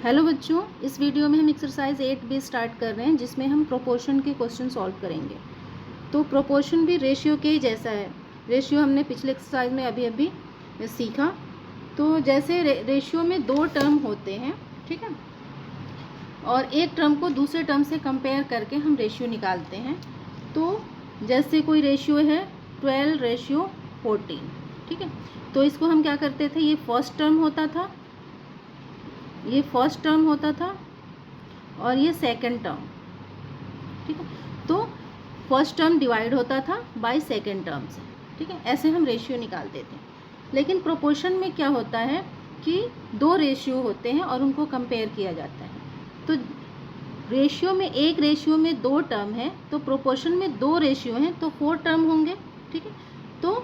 Hello बच्चों, इस video में हम एक्सरसाइज 8B स्टार्ट कर रहे हैं जिसमें हम प्रोपोर्शन के क्वेश्चन सॉल्व करेंगे। तो प्रोपोर्शन भी रेशियो के ही जैसा है। रेशियो हमने पिछले एक्सरसाइज में अभी सीखा। तो जैसे रेशियो में दो टर्म होते हैं, ठीक है, और एक टर्म को दूसरे टर्म से कंपेयर करके हम रेशियो निकालते हैं। तो जैसे कोई रेशियो है 12:14, ठीक है, तो इसको हम क्या करते थे, ये फर्स्ट टर्म होता था और ये सेकंड टर्म, ठीक है। तो फर्स्ट टर्म डिवाइड होता था बाय सेकंड टर्म से, ठीक है, ऐसे हम रेशियो निकालते थे। लेकिन प्रोपोर्शन में क्या होता है कि दो रेशियो होते हैं और उनको कंपेयर किया जाता है। तो रेशियो में एक रेशियो में दो टर्म है, तो प्रोपोर्शन में दो रेशियो हैं तो 4 टर्म होंगे, ठीक है। तो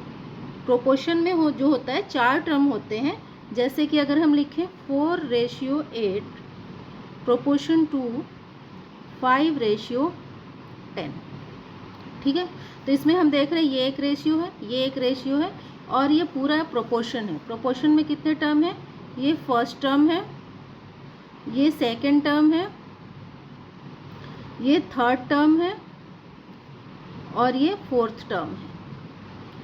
प्रोपोर्शन में जो होता है 4 टर्म होते हैं। जैसे कि अगर हम लिखें 4:8 प्रोपोर्शन टू 5:10, ठीक है। तो इसमें हम देख रहे हैं ये एक रेशियो है और ये पूरा प्रोपोर्शन है। प्रोपोर्शन में कितने टर्म है, ये फर्स्ट टर्म है, ये सेकंड टर्म है, ये थर्ड टर्म है और ये फोर्थ टर्म है,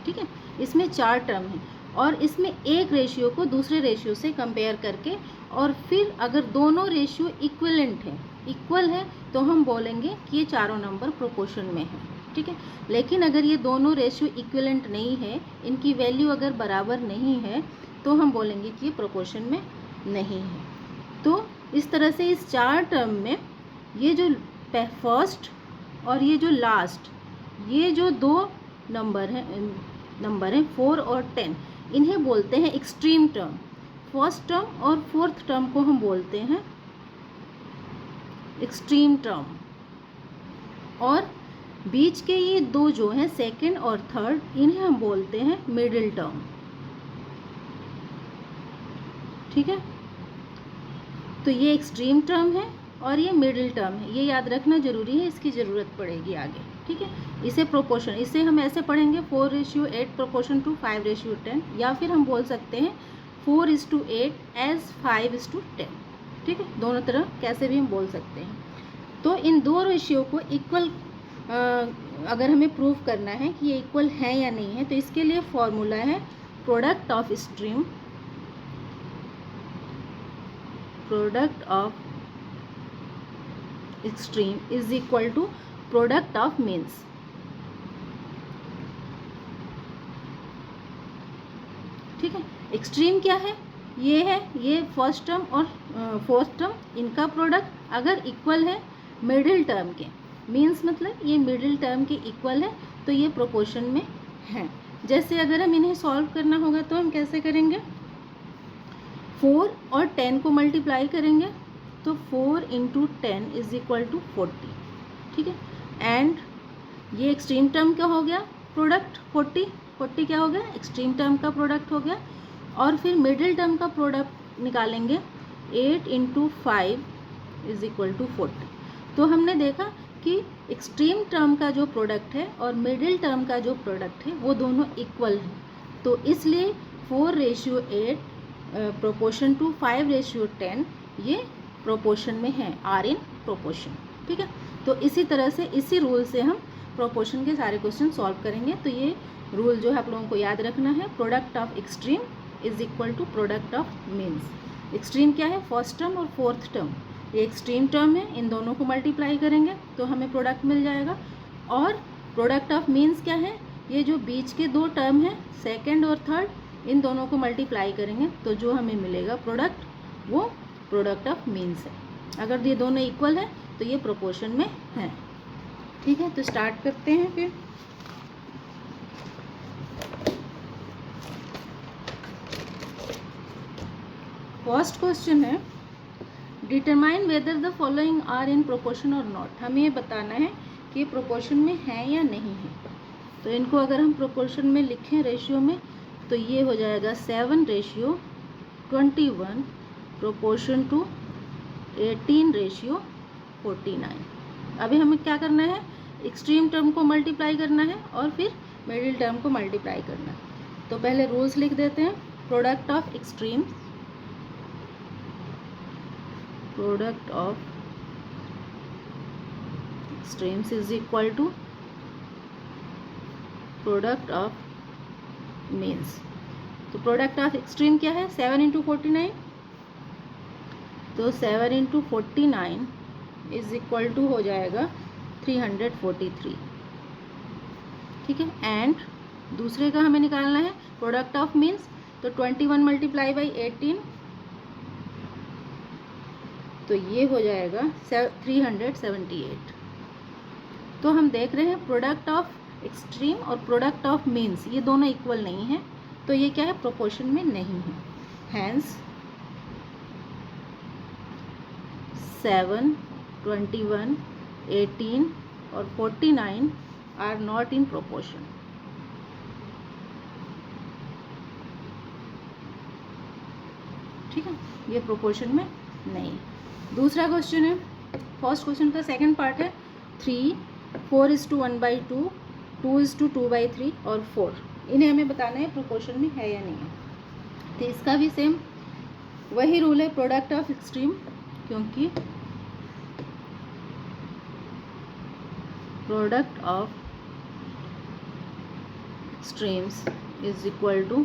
ठीक है। इसमें 4 टर्म है और इसमें एक रेशियो को दूसरे रेशियो से कंपेयर करके, और फिर अगर दोनों रेशियो इक्वल है तो हम बोलेंगे कि ये चारों नंबर प्रोपोर्शन में है, ठीक है। लेकिन अगर ये दोनों रेशियो इक्विवेलेंट नहीं है, इनकी वैल्यू अगर बराबर नहीं है, तो हम बोलेंगे कि ये प्रोपोर्शन में नहीं है। तो इस तरह से इस 4 टर्म में ये जो फर्स्ट और ये जो लास्ट, ये जो दो नंबर हैं 4 और 10, इन्हें बोलते हैं एक्सट्रीम टर्म। फर्स्ट टर्म और फोर्थ टर्म को हम बोलते हैं एक्सट्रीम टर्म, और बीच के ये दो जो हैं सेकंड और थर्ड, इन्हें हम बोलते हैं मिडिल टर्म, ठीक है। तो ये एक्सट्रीम टर्म है और ये मिडिल टर्म है, ये याद रखना जरूरी है, इसकी ज़रूरत पड़ेगी आगे, ठीक है। इसे प्रोपोर्शन, इसे हम ऐसे पढ़ेंगे 4:8 प्रोपोर्शन टू 5:10, या फिर हम बोल सकते हैं 4:8 एज 5:10, ठीक है। दोनों तरह कैसे भी हम बोल सकते हैं। तो इन दो रेशियो को इक्वल अगर हमें प्रूव करना है कि ये इक्वल है या नहीं है, तो इसके लिए फॉर्मूला है product of extreme is equal to product of means, ठीक है। एक्सट्रीम क्या है, ये फर्स्ट टर्म और फोर्थ टर्म, इनका प्रोडक्ट अगर इक्वल है मिडिल टर्म के, मीन्स मतलब ये मिडिल टर्म के इक्वल है, तो ये प्रोपोर्शन में है। जैसे अगर हम इन्हें सॉल्व करना होगा तो हम कैसे करेंगे, 4 और 10 को मल्टीप्लाई करेंगे, तो 4 × 10 इज इक्वल टू 40, ठीक है। एंड ये एक्सट्रीम टर्म क्या हो गया, प्रोडक्ट 40 क्या हो गया, एक्सट्रीम टर्म का प्रोडक्ट हो गया। और फिर मिडिल टर्म का प्रोडक्ट निकालेंगे, 8 × 5 इज इक्वल टू 40। तो हमने देखा कि एक्सट्रीम टर्म का जो प्रोडक्ट है और मिडिल टर्म का जो प्रोडक्ट है वो दोनों इक्वल है। तो इसलिए 4:8 प्रोपोर्शन टू 5:10 ये प्रोपोर्शन में है, आर इन प्रोपोर्शन, ठीक है। तो इसी तरह से, इसी रूल से हम प्रोपोर्शन के सारे क्वेश्चन सॉल्व करेंगे। तो ये रूल जो है आप लोगों को याद रखना है, product of extreme is equal to product of means. Extreme क्या है, फर्स्ट टर्म और फोर्थ टर्म, ये एक्सट्रीम टर्म है, इन दोनों को मल्टीप्लाई करेंगे तो हमें प्रोडक्ट मिल जाएगा। और प्रोडक्ट ऑफ मीन्स क्या है, ये जो बीच के दो टर्म हैं सेकंड और थर्ड, इन दोनों को मल्टीप्लाई करेंगे तो जो हमें मिलेगा प्रोडक्ट, वो प्रोडक्ट ऑफ मीन्स है। अगर ये दोनों इक्वल है तो ये प्रोपोर्शन में है, ठीक है। तो स्टार्ट करते हैं फिर। फर्स्ट क्वेश्चन है, determine whether the following are in proportion और नॉट। हमें ये बताना है कि ये प्रोपोर्शन में है या नहीं है। तो इनको अगर हम प्रोपोर्शन में लिखें रेशियो में, तो ये हो जाएगा 7:21 प्रोपोर्शन टू 18:49। अभी हमें क्या करना है, एक्सट्रीम टर्म को मल्टीप्लाई करना है और फिर मिडिल टर्म को मल्टीप्लाई करना है। तो पहले रूल्स लिख देते हैं, product of extreme product of extremes is equal to product of means. तो प्रोडक्ट ऑफ एक्सट्रीम क्या है, 7 इंटू 49, तो 7 इंटू 49 इज इक्वल टू हो जाएगा 343, ठीक है। एंड दूसरे का हमें निकालना है प्रोडक्ट ऑफ मीन्स, तो 21 मल्टीप्लाई बाई 18, तो ये हो जाएगा 378। तो हम देख रहे हैं प्रोडक्ट ऑफ एक्सट्रीम और प्रोडक्ट ऑफ मीन्स ये दोनों इक्वल नहीं है, तो ये क्या है, प्रोपोर्शन में नहीं है। हैंस 7, 21, 18 और 49 आर नॉट इन प्रोपोर्शन। ठीक है, ये प्रोपोर्शन में नहीं। दूसरा क्वेश्चन है, फर्स्ट क्वेश्चन का सेकंड पार्ट है 3, 4:1/2, 2:2/3 और 4, इन्हें हमें बताना है प्रोपोर्शन में है या नहीं है। तो इसका भी सेम वही रूल है, प्रोडक्ट ऑफ एक्सट्रीम, क्योंकि product of extremes is equal to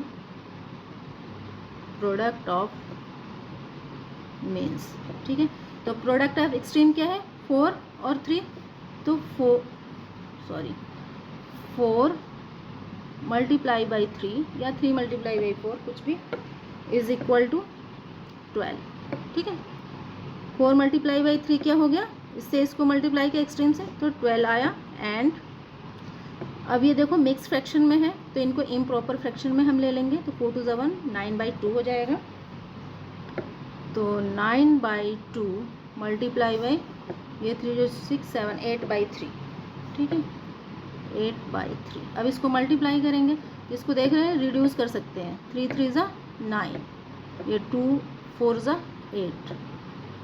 product of means. ठीक है, तो प्रोडक्ट ऑफ एक्सट्रीम क्या है, 4 और 3, तो 4 मल्टीप्लाई बाई 3 या 3 मल्टीप्लाई बाई 4 कुछ भी इज इक्वल टू 12। ठीक है, 4 मल्टीप्लाई बाई 3 क्या हो गया, इससे इसको मल्टीप्लाई किया एक्सट्रीम से, तो 12 आया। एंड अब ये देखो मिक्स फ्रैक्शन में है, तो इनको इम्प्रॉपर फ्रैक्शन में हम ले लेंगे, तो 4 2 1 9/2 हो जाएगा। तो 9/2 मल्टीप्लाई बाई ये 3 जो 6 7 8/3, ठीक है, 8/3। अब इसको मल्टीप्लाई करेंगे, इसको देख रहे हैं रिड्यूस कर सकते हैं, 3 3 9, ये 2 4 8,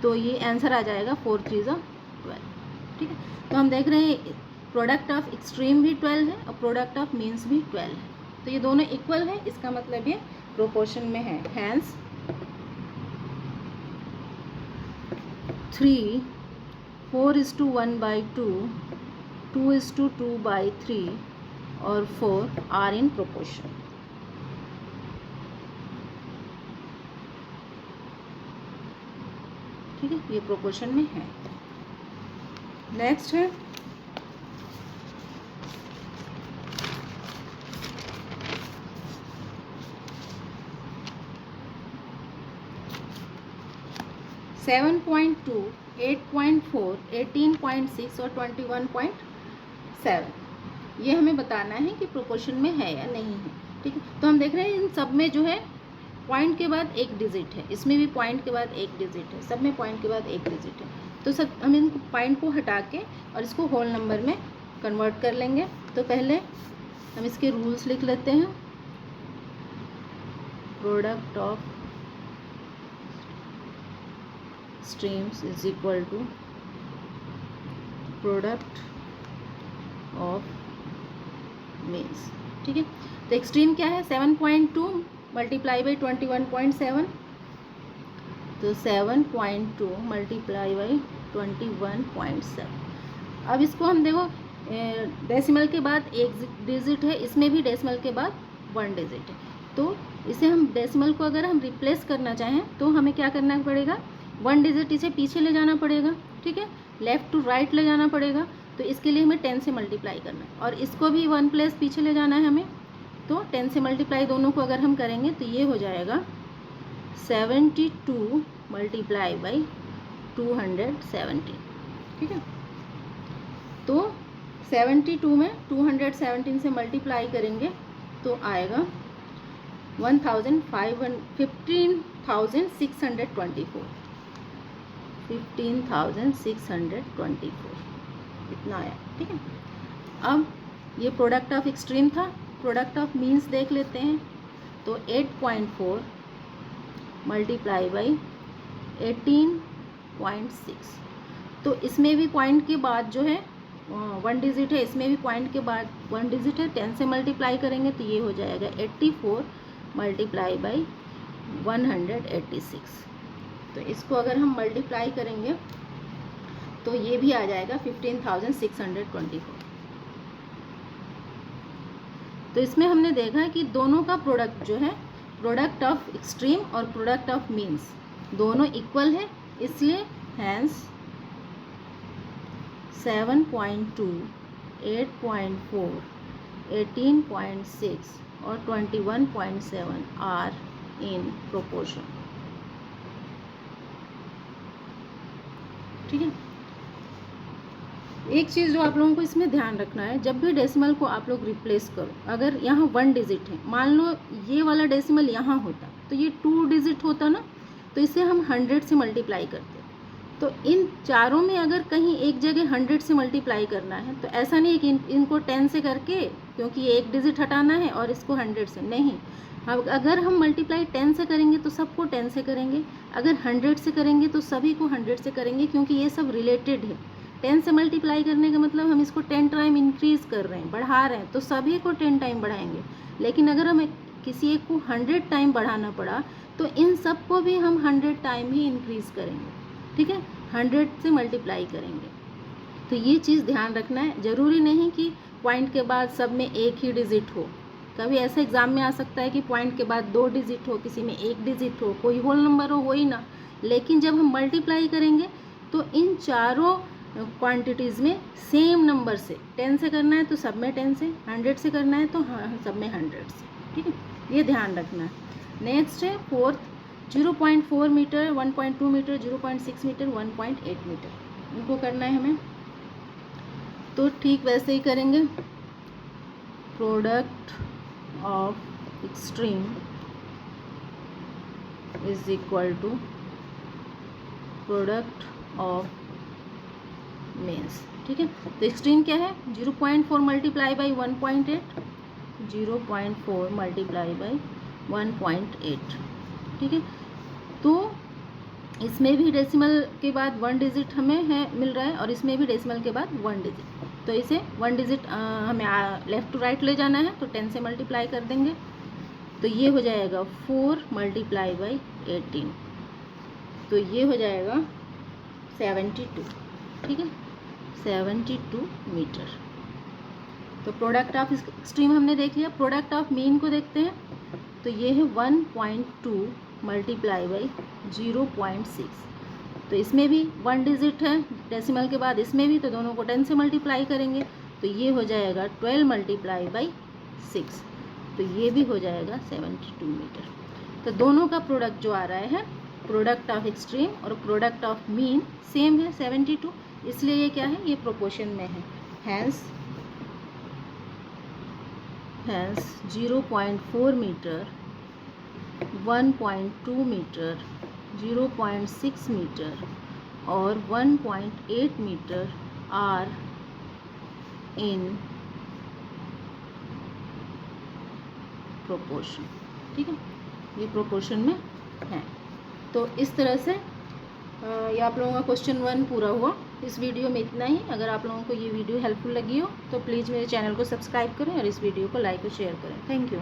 तो ये आंसर आ जाएगा 4 3 12। ठीक है, तो हम देख रहे हैं प्रोडक्ट ऑफ एक्सट्रीम भी 12 है और प्रोडक्ट ऑफ मीन्स भी 12 है, तो ये दोनों इक्वल है, इसका मतलब ये प्रोपोर्शन में है। हैंस 3 4:1/2, 2:2/3 और 4 आर इन प्रोपोर्शन। ठीक है, ये प्रोपोर्शन में है। नेक्स्ट है सेवन 7.2, 8.4, 18.6 और 21.7, ये हमें बताना है कि प्रोपोर्शन में है या नहीं है। ठीक है, तो हम देख रहे हैं इन सब में जो है पॉइंट के बाद एक डिजिट है, इसमें भी पॉइंट के बाद एक डिजिट है, सब में पॉइंट के बाद एक डिजिट है, तो सब हम इन पॉइंट को हटा के और इसको होल नंबर में कन्वर्ट कर लेंगे। तो पहले हम इसके रूल्स लिख लेते हैं। Product of extremes is equal to product of means. ठीक है, तो एक्सट्रीम क्या है, 7.2 मल्टीप्लाई बाई 21.7, तो 7.2 मल्टीप्लाई बाई 21.7। अब इसको हम देखो डेसिमल के बाद एक डिजिट है, इसमें भी डेसिमल के बाद 1 डिजिट है, तो इसे हम डेसिमल को अगर हम रिप्लेस करना चाहें तो हमें क्या करना पड़ेगा, 1 डिजिट इसे पीछे ले जाना पड़ेगा। ठीक है, लेफ़्ट टू राइट ले जाना पड़ेगा, तो इसके लिए हमें 10 से मल्टीप्लाई करना है, और इसको भी 1 प्लेस पीछे ले जाना है हमें, तो 10 से मल्टीप्लाई दोनों को अगर हम करेंगे तो ये हो जाएगा 72 मल्टीप्लाई बाई 217। ठीक है, तो 72 में 217 से मल्टीप्लाई करेंगे तो आएगा 15,624 इतना आया। ठीक है, अब ये प्रोडक्ट ऑफ एक्सट्रीम था, प्रोडक्ट ऑफ मीन्स देख लेते हैं, तो 8.4 मल्टीप्लाई बाई 18.6, तो इसमें भी पॉइंट के बाद जो है 1 डिजिट है, इसमें भी पॉइंट के बाद 1 डिजिट है, 10 से मल्टीप्लाई करेंगे तो ये हो जाएगा 84 मल्टीप्लाई बाई 186। तो इसको अगर हम मल्टीप्लाई करेंगे तो ये भी आ जाएगा 15,624। तो इसमें हमने देखा कि दोनों का प्रोडक्ट जो है, प्रोडक्ट ऑफ एक्सट्रीम और प्रोडक्ट ऑफ मीन्स, दोनों इक्वल है, इसलिए हैंस 7.2, 8.4, 18.6 और 21.7 आर इन प्रोपोर्शन। ठीक है। एक चीज़ जो आप लोगों को इसमें ध्यान रखना है, जब भी डेसिमल को आप लोग रिप्लेस करो, अगर यहाँ 1 डिजिट है, मान लो ये वाला डेसिमल यहाँ होता तो ये 2 डिजिट होता ना, तो इसे हम 100 से मल्टीप्लाई करते। तो इन चारों में अगर कहीं एक जगह 100 से मल्टीप्लाई करना है तो ऐसा नहीं है कि इनको 10 से करके, क्योंकि ये एक डिजिट हटाना है, और इसको 100 से नहीं। अब अगर हम मल्टीप्लाई 10 से करेंगे तो सबको 10 से करेंगे, अगर 100 से करेंगे तो सभी को 100 से करेंगे, क्योंकि ये सब रिलेटेड है। 10 से मल्टीप्लाई करने का मतलब हम इसको 10 टाइम इंक्रीज़ कर रहे हैं, बढ़ा रहे हैं, तो सभी को 10 टाइम बढ़ाएंगे। लेकिन अगर हमें किसी एक को 100 टाइम बढ़ाना पड़ा तो इन सब को भी हम 100 टाइम ही इंक्रीज़ करेंगे। ठीक है, 100 से मल्टीप्लाई करेंगे। तो ये चीज़ ध्यान रखना है। ज़रूरी नहीं कि पॉइंट के बाद सब में एक ही डिजिट हो। कभी ऐसा एग्ज़ाम में आ सकता है कि पॉइंट के बाद 2 डिजिट हो, किसी में 1 डिजिट हो, कोई होल नंबर हो ही ना। लेकिन जब हम मल्टीप्लाई करेंगे तो इन चारों क्वांटिटीज़ में सेम नंबर से, 10 से करना है तो सब में 10 से, 100 से करना है तो सब में 100 से। ठीक है, ये ध्यान रखना है। नेक्स्ट है fourth, 0.4 metre, 1.2 metre, 0.6 metre, 1.8 metre, इनको करना है हमें। तो ठीक वैसे ही करेंगे। Product of extreme is equal to product of means. ठीक है, तो एक्सट्रीम क्या है, 0.4 मल्टीप्लाई बाई 1.8, 0.4 मल्टीप्लाई बाई 1.8। ठीक है, तो इसमें भी डेसिमल के बाद 1 डिजिट हमें है मिल रहा है, और इसमें भी डेसिमल के बाद 1 डिजिट। तो इसे 1 डिजिट हमें लेफ़्ट टू राइट ले जाना है, तो 10 से मल्टीप्लाई कर देंगे। तो ये हो जाएगा 4 मल्टीप्लाई बाई 18, तो ये हो जाएगा 72। ठीक है, 72 मीटर। तो प्रोडक्ट ऑफ एक्सट्रीम हमने देख लिया। प्रोडक्ट ऑफ मीन को देखते हैं। तो ये है 1.2 मल्टीप्लाई बाई 0.6। तो इसमें भी 1 डिजिट है डेसिमल के बाद, इसमें भी, तो दोनों को 10 से मल्टीप्लाई करेंगे। तो ये हो जाएगा 12 मल्टीप्लाई बाई 6, तो ये भी हो जाएगा 72 मीटर। तो दोनों का प्रोडक्ट जो आ रहा है, प्रोडक्ट ऑफ एक्सट्रीम और प्रोडक्ट ऑफ मीन सेम है 72, इसलिए ये क्या है, ये प्रोपोर्शन में है। हैंस 0.4 मीटर, 1.2 मीटर, 0.6 मीटर और 1.8 मीटर आर इन प्रोपोर्शन। ठीक है, ये प्रोपोर्शन में है। तो इस तरह से ये आप लोगों का क्वेश्चन 1 पूरा हुआ। इस वीडियो में इतना ही। अगर आप लोगों को ये वीडियो हेल्पफुल लगी हो तो प्लीज़ मेरे चैनल को सब्सक्राइब करें और इस वीडियो को लाइक और शेयर करें। Thank you.